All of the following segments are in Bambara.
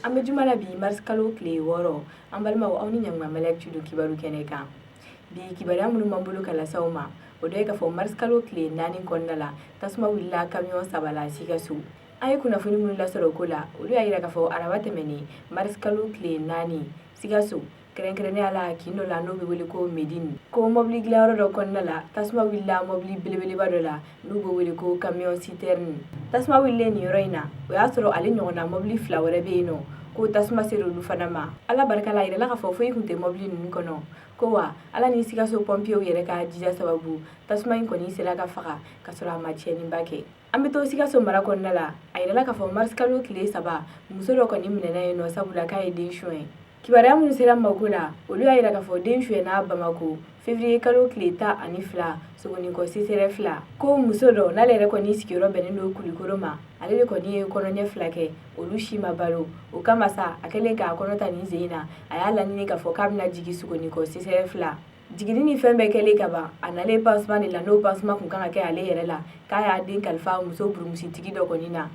An bɛ juma la bi mars kalo tile 6 an balimaw aw ni ɲanguma Malek Tudu kibaru kɛnɛ kan. Bi kibaruya minnu b'an bolo ka lasaw ma o dɔ ye k'a fɔ mars kalo tile 4 kɔnɔna la tasuma wulila camion 3 la Sikaso. An ye kunnafoni minnu lasɔrɔ o ko la olu y'a yira k'a fɔ araba tɛmɛnen mars kalo tile 4 Sikaso kɛrɛnkɛrɛnnenya la kin dɔ la n'o bɛ wele ko Medine ko mobili dilayɔrɔ dɔ kɔnɔna la tasuma wulila mobili belebeleba dɔ la n'u bɛ wele ko camion citerne. Tasuma wulilen nin yɔrɔ in na o y'a sɔrɔ ale ɲɔgɔnna mobili 2 wɛrɛ bɛ yen nɔ ko tasuma sera olu fana ma. Ala barika la a yirala k'a fɔ foyi tun tɛ mobili ninnu kɔnɔ ko wa ala ni Sikaso pompiers yɛrɛ ka jija sababu tasuma in kɔni sera ka faga ka sɔrɔ a ma tiɲɛniba kɛ. An bɛ to Sikaso mara kɔnɔna la a yirala k'a fɔ mars kalo tile 3 muso dɔ kɔni minɛna yen nɔ sabula k'a ye den suɲɛ. Kibaruya minnu sera an ma o ko la olu y'a yira k'a fɔ den suɲɛna Bamako février kalo tile 12 Sogonikɔ CCRF la ko muso dɔ n'ale yɛrɛ kɔni sigiyɔrɔ bɛnnen don Kulikoro ma ale de kɔni ye kɔnɔɲɛ 2 kɛ olu si ma balo o kama sa a kɛlen k'a kɔnɔ ta nin sen in na a y'a laɲini k'a fɔ k'a bɛna jigin Sogonikɔ CCRF la. Jiginni ni fɛn bɛɛ kɛlen ka ban a nalen pansement de la n'o pansement kun kan ka kɛ ale yɛrɛ la k'a y'a den kalifa muso burumusitigi dɔ kɔni na.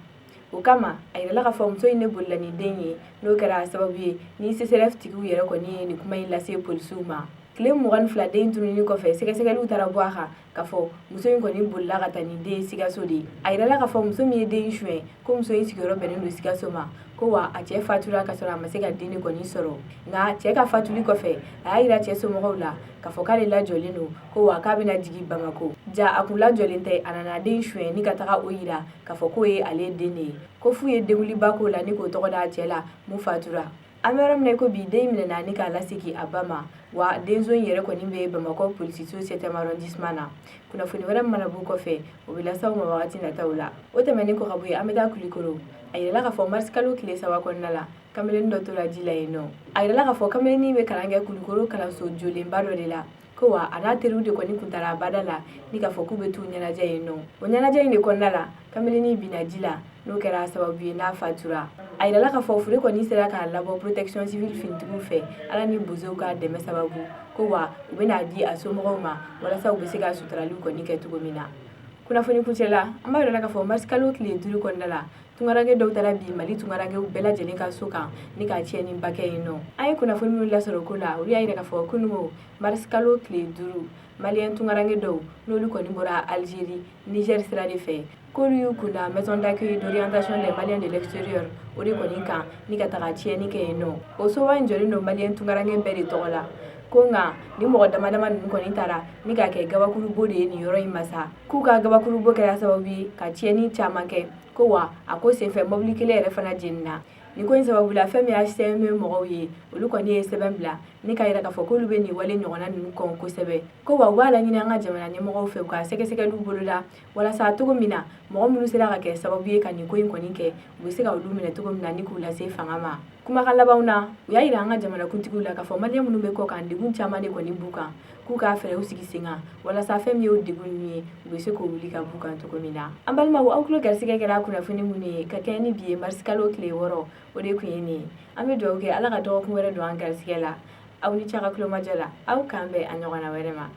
O kama a yirala k'a fɔ muso in de bolila ni den ye n'o kɛra sababu ye ni CCRF tigiw yɛrɛ kɔni ye nin kuma in lase polisiw ma. Tile 22 den tununi kɔfɛ sɛgɛsɛgɛliw taara bɔ a kan k'a fɔ muso in kɔni bolila ka taa ni den Sikaso de. A yirala k'a fɔ muso min ye den suɲɛ ko muso in sigiyɔrɔ bɛnnen don Sikaso ma ko wa a cɛ fatura ka sɔrɔ a ma se ka den kɔni sɔrɔ. Nka cɛ ka fatuli kɔfɛ a y'a yira cɛ somɔgɔw la k'a fɔ k'ale lajɔlen don ko wa k'a bɛna jigin Bamako. Ja a kun lajɔlen tɛ a nana den suɲɛ ni ka taga o yira k'a fɔ k'o ye ale den de ye ko fu ye denwuliba k'o la ni k'o tɔgɔ da cɛ la mun fatura. An bɛ yɔrɔ min na ko bi den minɛna ni k'a lasegin a ba ma wa denso in yɛrɛ kɔni bɛ Bamakɔ polisiso 7e arrondissement na. Kunnafoni wɛrɛ mana b'u kɔfɛ o bɛ lasaw ma wagati nataw la. O tɛmɛnen kɔ ka bɔ yen an bɛ taa Kulikoro. A yirala k'a fɔ mars kalo tile 3 kɔnɔna la kamalenin dɔ tora ji la yen nɔ. A yirala k'a fɔ kamalenin bɛ kalan kɛ Kulikoro kalanso jolenba dɔ de la ko wa a n'a teriw de kɔni kun taara bada la ni k'a fɔ k'u bɛ t'u ɲɛnajɛ yen nɔ. O ɲɛnajɛ in de kɔnɔna la kamalenin binna ji la n'o kɛra sababu ye n'a fatura. A yirala k'a fɔ fure kɔni sera k'a labɔ protection civile finitigiw fɛ ala ni bozow ka dɛmɛ sababu ko wa u bɛna di a somɔgɔw ma walasa u bɛ se ka suturaliw kɔni kɛ cogo min na. Kunnafoni kuncɛ la an b'a yirala k'a fɔ mars kalo tile 5 kɔnɔna la tungaranke dɔw taara bi Mali tungarankew bɛɛ lajɛlen ka so kan ni ka tiɲɛniba kɛ yen nɔ. An ye kunnafoni minnu lasɔrɔ o ko la olu y'a yira k'a fɔ kunungo mars kalo tile 5 malien tungaranke dɔw n'olu kɔni bɔra Algérie Niger sira de fɛ k'olu y'u kunda maison d'accueil d'orientation des maliens de l'extérieur o de kɔni kan ni ka taga tiɲɛni kɛ yen nɔ. O soba in jɔlen don malien tungaranke bɛɛ de tɔgɔ la ko nka ni mɔgɔ damadama ninnu kɔni taara ni k'a kɛ gabakurubo de ye nin yɔrɔ in ma sa k'u ka gabakurubo kɛra sababu ye ka tiɲɛni caman kɛ ko wa a ko senfɛ mobili kelen yɛrɛ fana jenina. Nin ko in sababu la fɛn min HCM mɔgɔw ye olu kɔni ye sɛbɛn bila ni k'a yira k'a fɔ k'olu bɛ nin wale ɲɔgɔnna ninnu kɔn kosɛbɛ ko wa u b'a laɲini an ka jamana ɲɛmɔgɔw fɛ u ka sɛgɛsɛgɛliw boloda walasa cogo min na mɔgɔ minnu sera ka kɛ sababu ye ka nin ko in kɔni kɛ u bɛ se ka olu minɛ cogo min na ni k'u lase fanga ma. Kumakan labanw na u y'a yira an ka jamanakuntigiw la k'a fɔ malien minnu bɛ kɔ kan degun caman de kɔni b'u kan k'u k'a fɛɛrɛw sigi sen kan walasa fɛn min y'o degun ninnu ye u bɛ se k'o wuli ka b'u kan cogo min na. An balimaw aw tulo garisigɛ kɛra kunnafoni minnu ye ka kɛɲɛ ni bi ye mars kalo tile 6 o de kun ye nin ye. An bɛ dugawu kɛ ala ka dɔgɔkun wɛrɛ don an garisigɛ la aw ni ce a ka tulomajɔ la aw k'an bɛn a ɲɔgɔnna wɛrɛ ma.